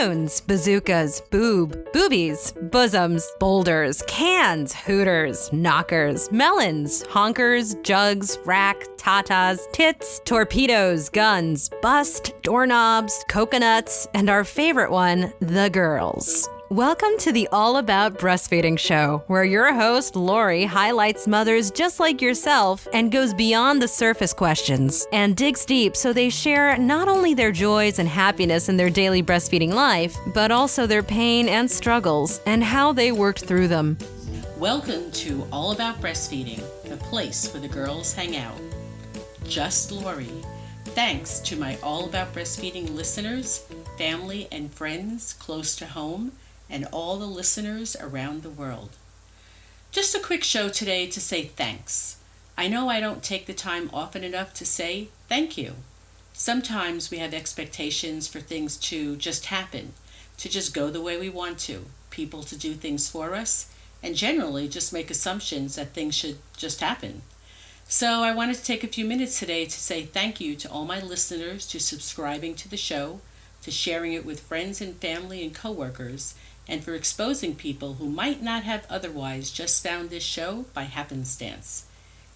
balloons, bazookas, boobies, bosoms, boulders, cans, hooters, knockers, melons, honkers, jugs, rack, tatas, tits, torpedoes, guns, bust, doorknobs, coconuts, and our favorite one, the girls. Welcome to the All About Breastfeeding show, where your host, Lori, highlights mothers just like yourself and goes beyond the surface questions and digs deep so they share not only their joys and happiness in their daily breastfeeding life, but also their pain and struggles and how they worked through them. Welcome to All About Breastfeeding, the place where the girls hang out. Just Lori. Thanks to my All About Breastfeeding listeners, family and friends close to home, and all the listeners around the world. Just a quick show today to say thanks. I know I don't take the time often enough to say thank you. Sometimes we have expectations for things to just happen, to just go the way we want to, people to do things for us, and generally just make assumptions that things should just happen. So I wanted to take a few minutes today to say thank you to all my listeners, to subscribing to the show, to sharing it with friends and family and coworkers, and for exposing people who might not have otherwise just found this show by happenstance.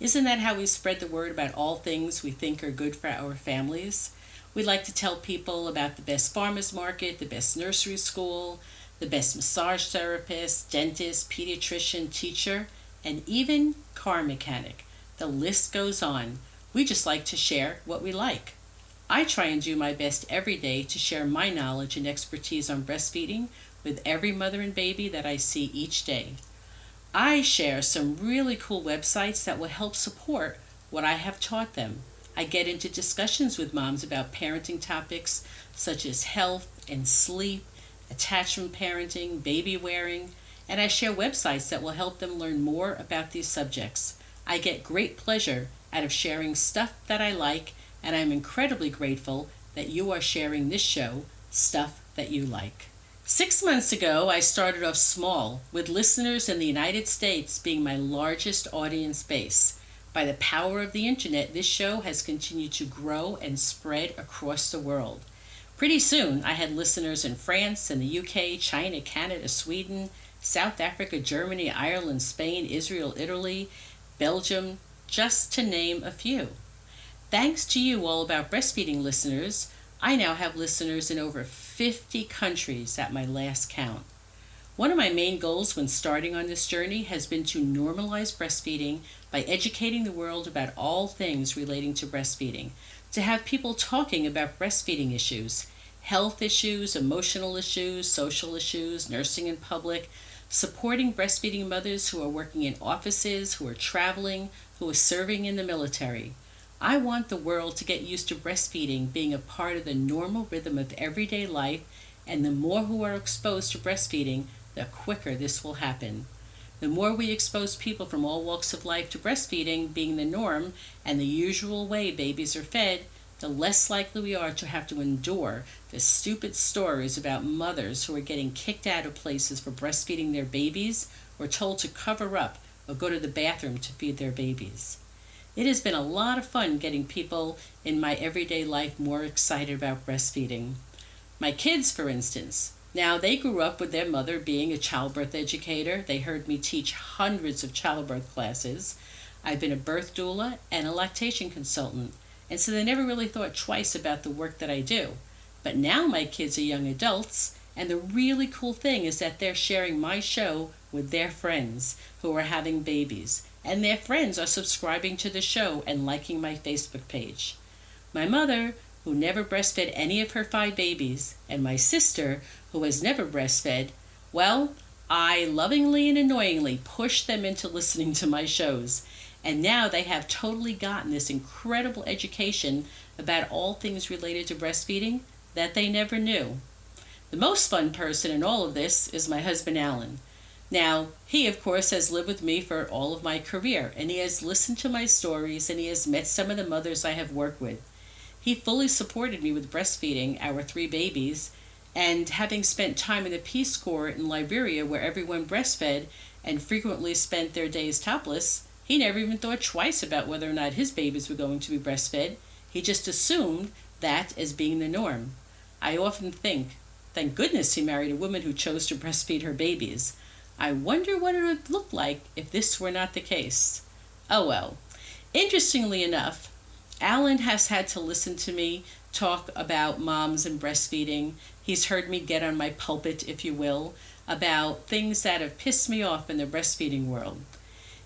Isn't that how we spread the word about all things we think are good for our families? We like to tell people about the best farmers market, the best nursery school, the best massage therapist, dentist, pediatrician, teacher, and even car mechanic. The list goes on. We just like to share what we like. I try and do my best every day to share my knowledge and expertise on breastfeeding with every mother and baby that I see each day. I share some really cool websites that will help support what I have taught them. I get into discussions with moms about parenting topics such as health and sleep, attachment parenting, baby wearing, and I share websites that will help them learn more about these subjects. I get great pleasure out of sharing stuff that I like, and I'm incredibly grateful that you are sharing this show, Stuff That You Like. 6 months ago, I started off small, with listeners in the United States being my largest audience base. By the power of the internet, this show has continued to grow and spread across the world. Pretty soon, I had listeners in France and the UK, China, Canada, Sweden, South Africa, Germany, Ireland, Spain, Israel, Italy, Belgium, just to name a few. Thanks to you All About Breastfeeding listeners, I now have listeners in over 50 countries at my last count. One of my main goals when starting on this journey has been to normalize breastfeeding by educating the world about all things relating to breastfeeding, to have people talking about breastfeeding issues, health issues, emotional issues, social issues, nursing in public, supporting breastfeeding mothers who are working in offices, who are traveling, who are serving in the military. I want the world to get used to breastfeeding being a part of the normal rhythm of everyday life, and the more who are exposed to breastfeeding, the quicker this will happen. The more we expose people from all walks of life to breastfeeding being the norm and the usual way babies are fed, the less likely we are to have to endure the stupid stories about mothers who are getting kicked out of places for breastfeeding their babies or told to cover up or go to the bathroom to feed their babies. It has been a lot of fun getting people in my everyday life more excited about breastfeeding. My kids, for instance, now they grew up with their mother being a childbirth educator. They heard me teach hundreds of childbirth classes. I've been a birth doula and a lactation consultant, and so they never really thought twice about the work that I do. But now my kids are young adults, and the really cool thing is that they're sharing my show with their friends who are having babies. And their friends are subscribing to the show and liking my Facebook page. My mother, who never breastfed any of her 5 babies, and my sister, who has never breastfed, well, I lovingly and annoyingly pushed them into listening to my shows. And now they have totally gotten this incredible education about all things related to breastfeeding that they never knew. The most fun person in all of this is my husband, Alan. Now, he, of course, has lived with me for all of my career, and he has listened to my stories, and he has met some of the mothers I have worked with. He fully supported me with breastfeeding our 3 babies, and having spent time in the Peace Corps in Liberia where everyone breastfed and frequently spent their days topless, he never even thought twice about whether or not his babies were going to be breastfed. He just assumed that as being the norm. I often think Thank goodness he married a woman who chose to breastfeed her babies. I wonder what it would look like if this were not the case. Oh well. Interestingly enough, Alan has had to listen to me talk about moms and breastfeeding. He's heard me get on my pulpit, if you will, about things that have pissed me off in the breastfeeding world.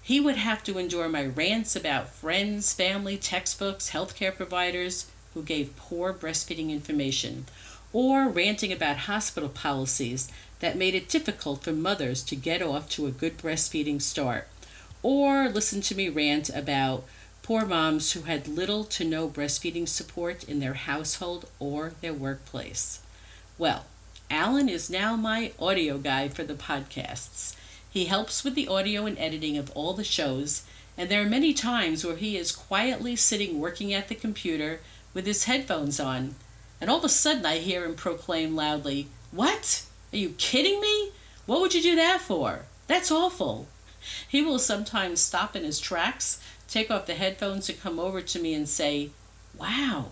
He would have to endure my rants about friends, family, textbooks, healthcare providers who gave poor breastfeeding information, or ranting about hospital policies that made it difficult for mothers to get off to a good breastfeeding start, or listen to me rant about poor moms who had little to no breastfeeding support in their household or their workplace. Well, Alan is now my audio guy for the podcasts. He helps with the audio and editing of all the shows, and there are many times where he is quietly sitting working at the computer with his headphones on, and all of a sudden I hear him proclaim loudly, "What? Are you kidding me? What would you do that for? That's awful." He will sometimes stop in his tracks, take off the headphones, and come over to me and say, "Wow,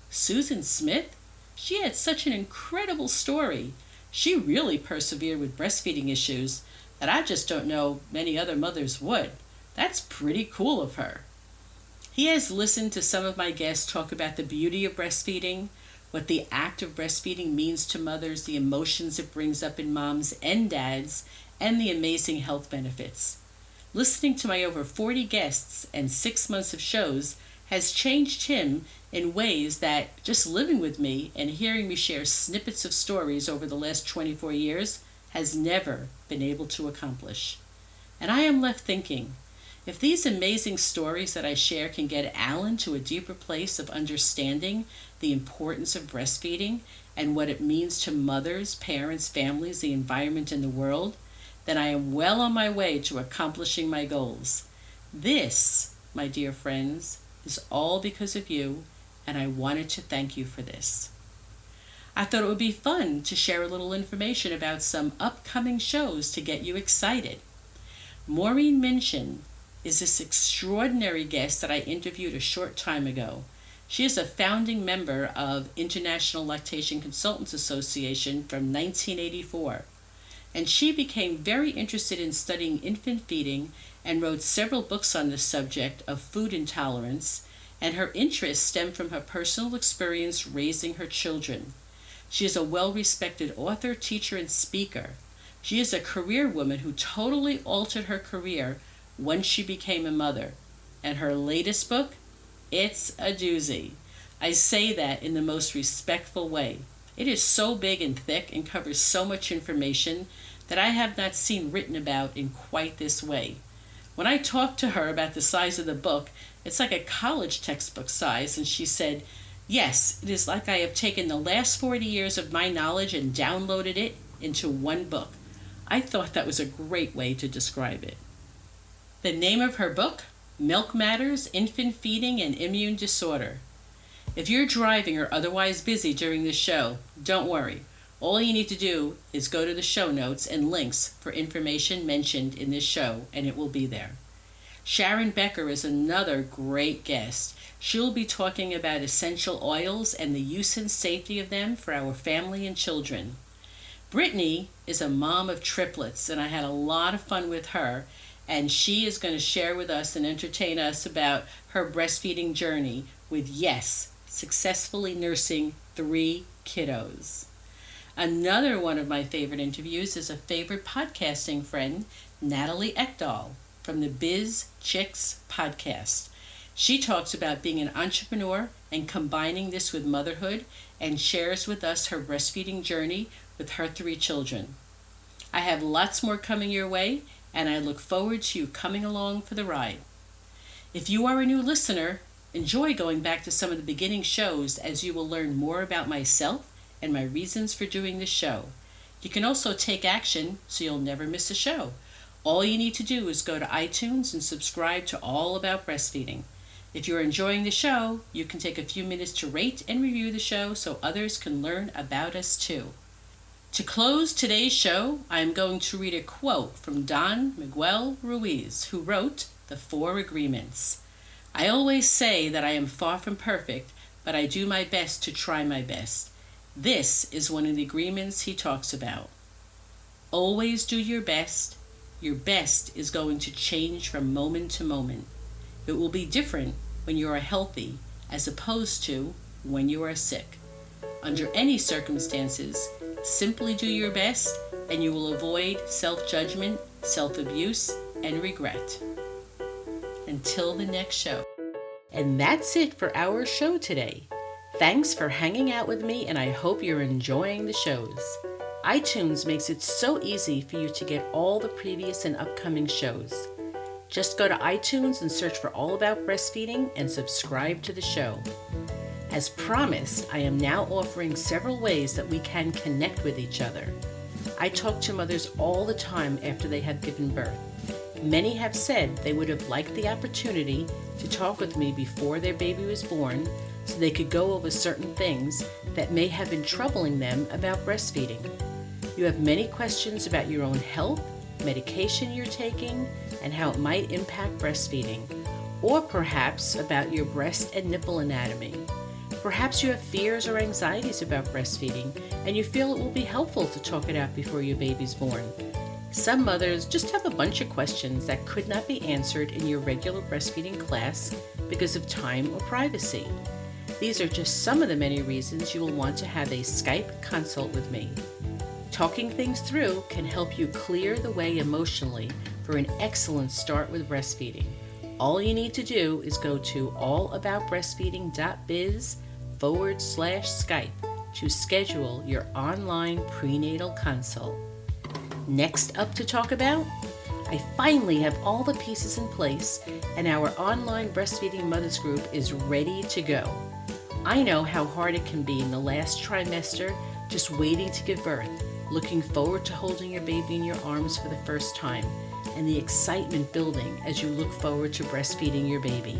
Susan Smith? She had such an incredible story. She really persevered with breastfeeding issues that I just don't know many other mothers would. That's pretty cool of her." He has listened to some of my guests talk about the beauty of breastfeeding, what the act of breastfeeding means to mothers, the emotions it brings up in moms and dads, and the amazing health benefits. Listening to my over 40 guests and 6 months of shows has changed him in ways that just living with me and hearing me share snippets of stories over the last 24 years has never been able to accomplish. And I am left thinking, if these amazing stories that I share can get Alan to a deeper place of understanding the importance of breastfeeding and what it means to mothers, parents, families, the environment, and the world, then I am well on my way to accomplishing my goals. This, my dear friends, is all because of you, and I wanted to thank you for this. I thought it would be fun to share a little information about some upcoming shows to get you excited. Maureen Minchin is this extraordinary guest that I interviewed a short time ago. She is a founding member of International Lactation Consultants Association from 1984, and she became very interested in studying infant feeding and wrote several books on the subject of food intolerance, and her interest stemmed from her personal experience raising her children. She is a well-respected author, teacher, and speaker. She is a career woman who totally altered her career once she became a mother. And her latest book, it's a doozy. I say that in the most respectful way. It is so big and thick and covers so much information that I have not seen written about in quite this way. When I talked to her about the size of the book, it's like a college textbook size, and she said, "Yes, it is like I have taken the last 40 years of my knowledge and downloaded it into one book." I thought that was a great way to describe it. The name of her book, Milk Matters, Infant Feeding and Immune Disorder. If you're driving or otherwise busy during this show, don't worry. All you need to do is go to the show notes and links for information mentioned in this show, and it will be there. Sharon Becker is another great guest. She'll be talking about essential oils and the use and safety of them for our family and children. Brittany is a mom of triplets, and I had a lot of fun with her, and she is going to share with us and entertain us about her breastfeeding journey with, yes, successfully nursing 3 kiddos. Another one of my favorite interviews is a favorite podcasting friend, Natalie Eckdoll, from the Biz Chicks podcast. She talks about being an entrepreneur and combining this with motherhood, and shares with us her breastfeeding journey with her 3 children. I have lots more coming your way, and I look forward to you coming along for the ride. If you are a new listener, enjoy going back to some of the beginning shows, as you will learn more about myself and my reasons for doing this show. You can also take action so you'll never miss a show. All you need to do is go to iTunes and subscribe to All About Breastfeeding. If you're enjoying the show, you can take a few minutes to rate and review the show so others can learn about us too. To close today's show, I am going to read a quote from Don Miguel Ruiz, who wrote The 4 Agreements. "I always say that I am far from perfect, but I do my best to try my best. This is one of the agreements he talks about. Always do your best. Your best is going to change from moment to moment. It will be different when you are healthy as opposed to when you are sick. Under any circumstances, simply do your best and you will avoid self-judgment, self-abuse, and regret. Until the next show. And that's it for our show today. Thanks for hanging out with me, and I hope you're enjoying the shows. iTunes makes it so easy for you to get all the previous and upcoming shows. Just go to iTunes and search for All About Breastfeeding and subscribe to the show. As promised, I am now offering several ways that we can connect with each other. I talk to mothers all the time after they have given birth. Many have said they would have liked the opportunity to talk with me before their baby was born so they could go over certain things that may have been troubling them about breastfeeding. You have many questions about your own health, medication you're taking, and how it might impact breastfeeding, or perhaps about your breast and nipple anatomy. Perhaps you have fears or anxieties about breastfeeding and you feel it will be helpful to talk it out before your baby's born. Some mothers just have a bunch of questions that could not be answered in your regular breastfeeding class because of time or privacy. These are just some of the many reasons you will want to have a Skype consult with me. Talking things through can help you clear the way emotionally for an excellent start with breastfeeding. All you need to do is go to allaboutbreastfeeding.biz/Skype to schedule your online prenatal consult. Next up to talk about, I finally have all the pieces in place and our online breastfeeding mothers group is ready to go. I know how hard it can be in the last trimester just waiting to give birth, looking forward to holding your baby in your arms for the first time, and the excitement building as you look forward to breastfeeding your baby.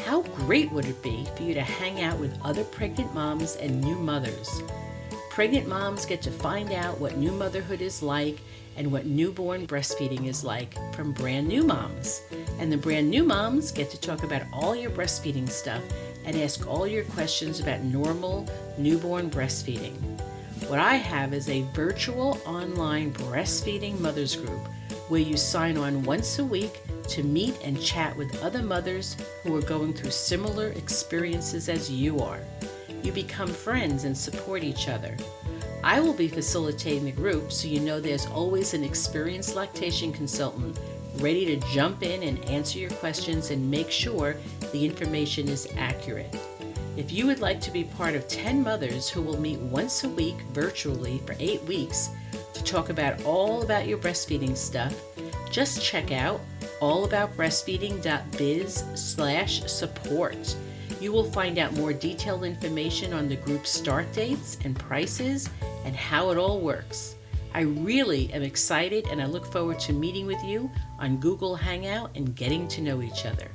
How great would it be for you to hang out with other pregnant moms and new mothers? Pregnant moms get to find out what new motherhood is like and what newborn breastfeeding is like from brand new moms. And the brand new moms get to talk about all your breastfeeding stuff and ask all your questions about normal newborn breastfeeding. What I have is a virtual online breastfeeding mothers group where you sign on once a week to meet and chat with other mothers who are going through similar experiences as you are. You become friends and support each other. I will be facilitating the group, so you know there's always an experienced lactation consultant ready to jump in and answer your questions and make sure the information is accurate. If you would like to be part of 10 mothers who will meet once a week virtually for 8 weeks to talk about all about your breastfeeding stuff, just check out allaboutbreastfeeding.biz/support. You will find out more detailed information on the group's start dates and prices and how it all works. I really am excited and I look forward to meeting with you on Google Hangout and getting to know each other.